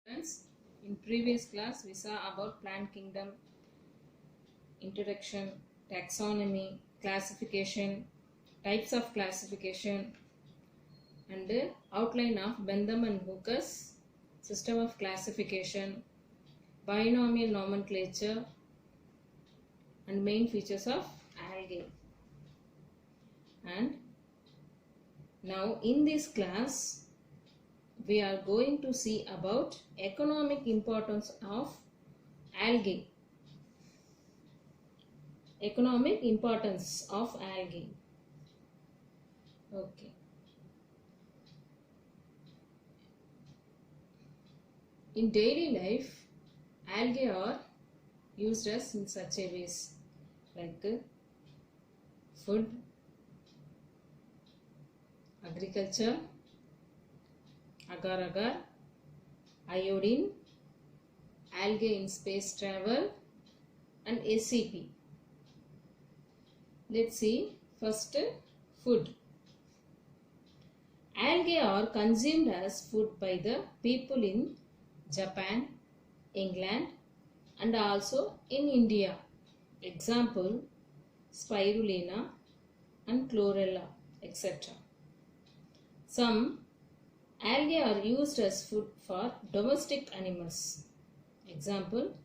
Friends, in previous class we saw about plant kingdom, introduction, taxonomy, classification, types of classification, and outline of Bentham and Hooker's system of classification, binomial nomenclature, and main features of algae. And now in this class we are going to see about economic importance of algae. Economic importance of algae. Okay. In daily life, algae are used as in such a ways like food, agriculture, agar-agar, iodine, algae in space travel, and SCP. Let's see first food. Algae are consumed as food by the people in Japan, England, and also in India. Example, spirulina and chlorella, etc. Some algae are used as food for domestic animals. Example,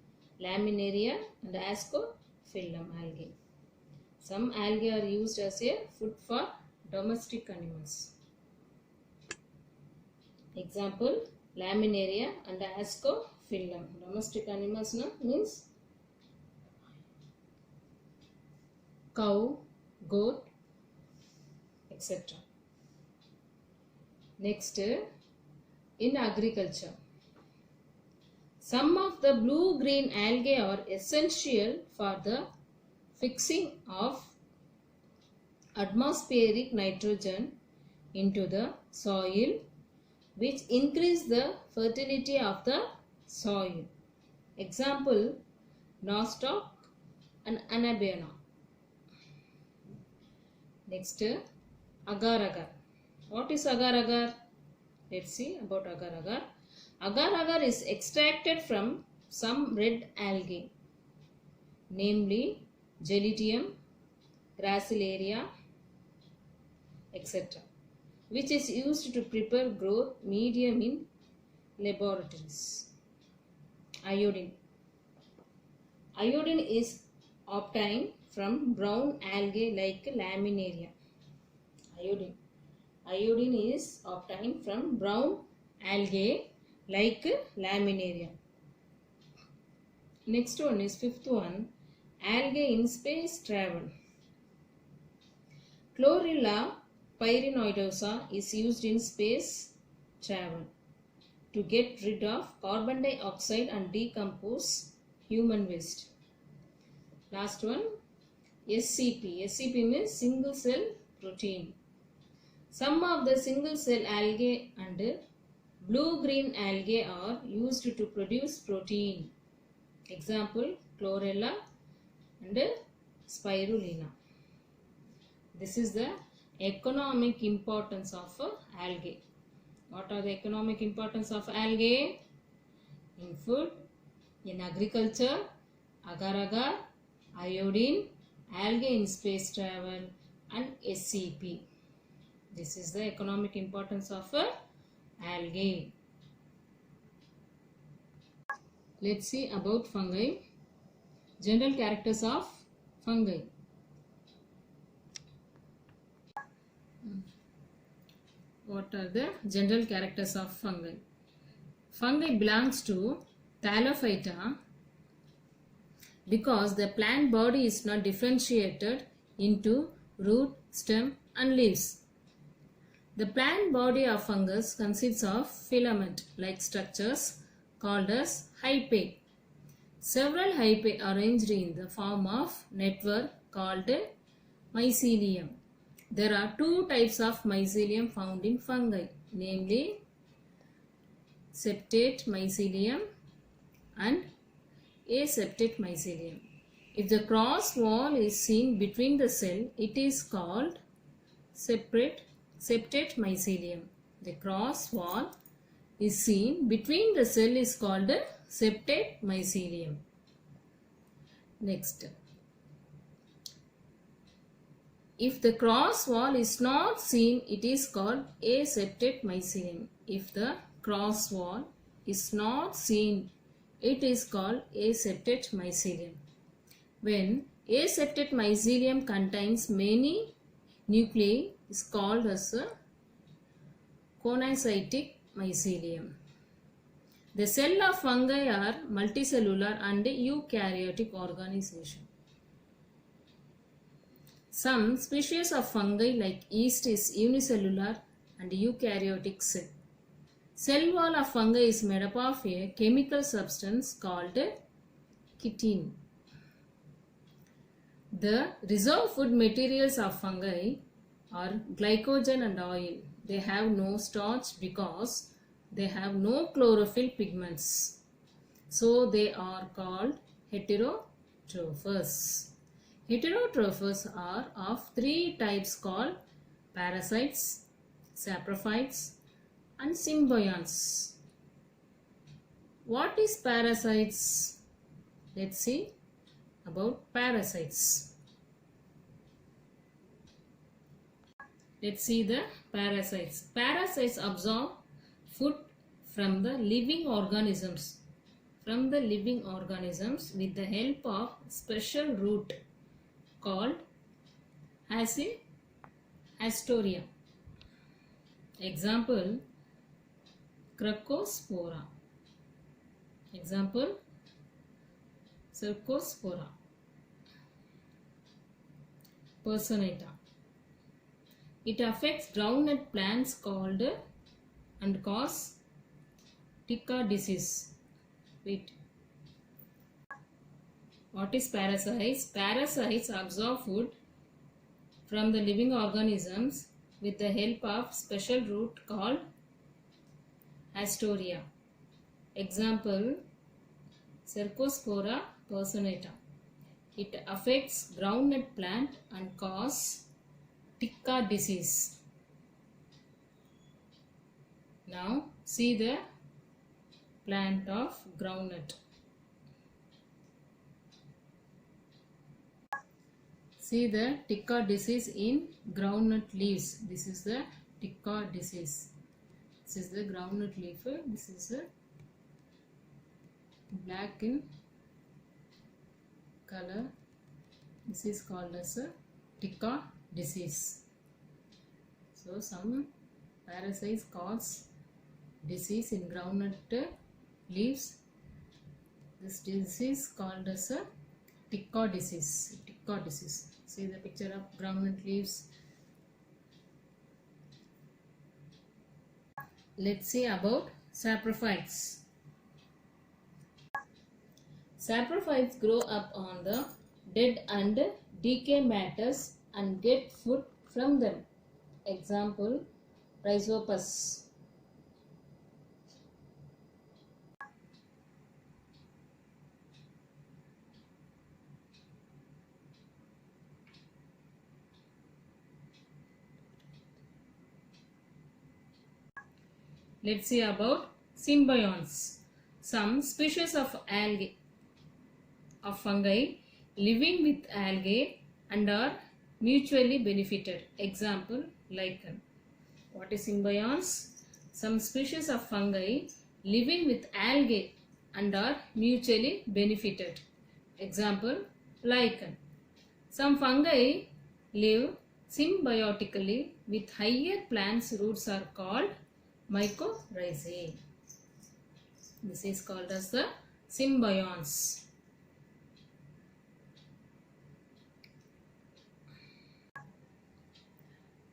Laminaria and Ascophyllum algae. Some algae are used as a food for domestic animals. Example, Laminaria and Ascophyllum. Domestic animals means cow, goat, etc. Next, in agriculture, some of the blue-green algae are essential for the fixing of atmospheric nitrogen into the soil, which increase the fertility of the soil. Example, nostoc and anabaena. Next, agar-agar. What is agar-agar? Let's see about agar-agar. Agar-agar is extracted from some red algae, namely Gelidium, Gracilaria, etc., which is used to prepare growth medium in laboratories. Iodine. Iodine is obtained from brown algae like Laminaria. Iodine is obtained from brown algae like Laminaria. Next one is fifth one, algae in space travel. Chlorella pyrenoidosa is used in space travel to get rid of carbon dioxide and decompose human waste. Last one, SCP. SCP means single cell protein. Some of the single cell algae and blue-green algae are used to produce protein. Example, chlorella and spirulina. This is the economic importance of algae. What are the economic importance of algae? In food, in agriculture, agar-agar, iodine, algae in space travel, and SCP. This is the economic importance of algae. Let's see about fungi. General characters of fungi. What are the general characters of fungi? Fungi belongs to Thallophyta because the plant body is not differentiated into root, stem, and leaves. The plant body of fungus consists of filament-like structures called as hyphae. Several hyphae arranged in the form of network called mycelium. There are two types of mycelium found in fungi, namely septate mycelium and aseptate mycelium. If the cross wall is seen between the cell, it is called septate mycelium. The cross wall is seen between the cell is called septate mycelium. Next, if the cross wall is not seen, it is called aseptate mycelium. If the cross wall is not seen, it is called aseptate mycelium. When aseptate mycelium contains many nuclei, is called as a conocytic mycelium. The cell of fungi are multicellular and eukaryotic organization. Some species of fungi like yeast is unicellular and eukaryotic cell. Cell wall of fungi is made up of a chemical substance called chitin. The reserve food materials of fungi are glycogen and oil. They have no starch because they have no chlorophyll pigments. So they are called heterotrophs. Heterotrophs are of three types called parasites, saprophytes and symbionts. What is parasites? Let's see about parasites. Let's see the parasites. Parasites absorb food from the living organisms. With the help of special root called Hastoria. Example, Cracospora. Example, Cercospora. Personata. It affects groundnut plants called and cause Tika disease. Wait. What is parasites? Parasites absorb food from the living organisms with the help of special root called Hastoria. Example, Cercospora personata. It affects groundnut plant and cause Tika disease. Now see the plant of groundnut. See the Tika disease in groundnut leaves. This is the Tika disease. This is the groundnut leaf. This is a black in color. This is called as a Tika disease. So some parasites cause disease in groundnut leaves. This disease called as a Tika disease. Tika disease. See the picture of groundnut leaves. Let's see about saprophytes. Saprophytes grow up on the dead and decay matters and get food from them. Example, Rhizopus. Let's see about symbionts. Some species of algae, of fungi living with algae and are mutually benefited. Example, lichen. What is symbionts? Some species of fungi living with algae and are mutually benefited. Example, lichen. Some fungi live symbiotically with higher plants' roots are called mycorrhizae. This is called as the symbionts.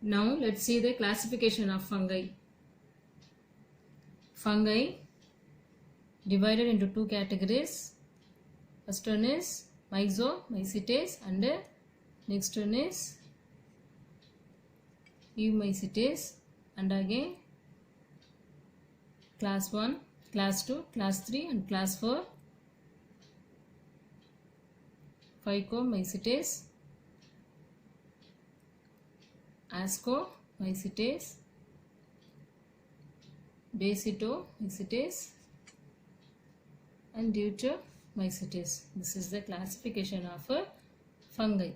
Now let's see the classification of fungi. Fungi divided into two categories. First one is Myxomycetes and next one is Eumycetes, and again class 1, class 2, class 3 and class 4. Phycomycetes, Ascomycetes, Basito-mycetes and Deuteromycetes. This is the classification of fungi.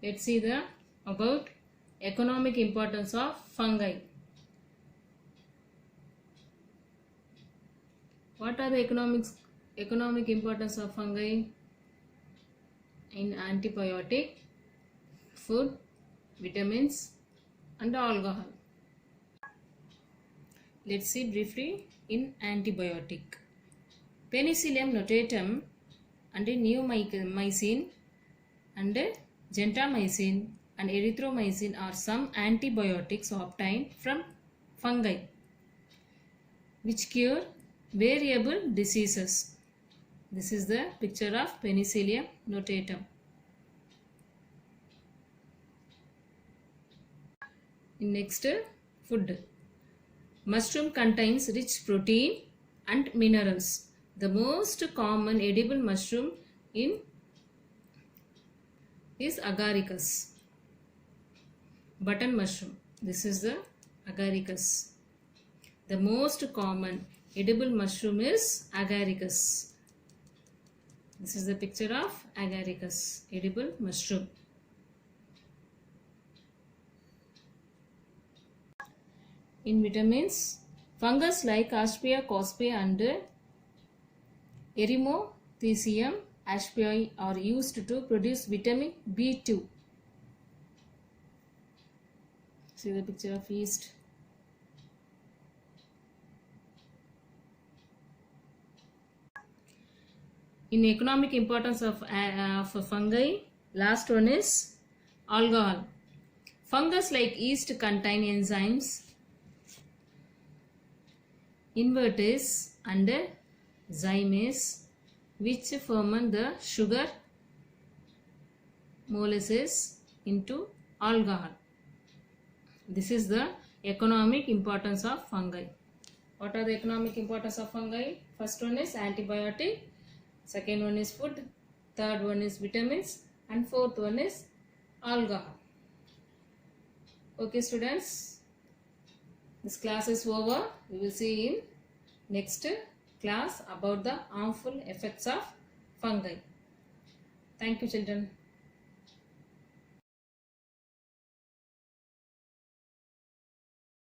Let's see about economic importance of fungi. What are the economic importance of fungi? In antibiotic, food, vitamins and alcohol. Let's see briefly in antibiotic. Penicillium notatum and neomycin and gentamicin and erythromycin are some antibiotics obtained from fungi which cure variable diseases. This is the picture of Penicillium notatum. In next, food. Mushroom contains rich protein and minerals. The most common edible mushroom is agaricus. Button mushroom. This is the agaricus. The most common edible mushroom is agaricus. This is the picture of agaricus, edible mushroom. In vitamins, fungus like Aspia cospae and Erythrothecium aspii are used to produce vitamin B2. See the picture of yeast. In economic importance of fungi, last one is alcohol. Fungus like yeast contain enzymes invertase and zymase which ferment the sugar molasses into alcohol. This is the economic importance of fungi. What are the economic importance of fungi? First one is antibiotic, second one is food, third one is vitamins, and fourth one is alcohol. Okay students, this class is over. We will see in next class about the harmful effects of fungi. Thank you children.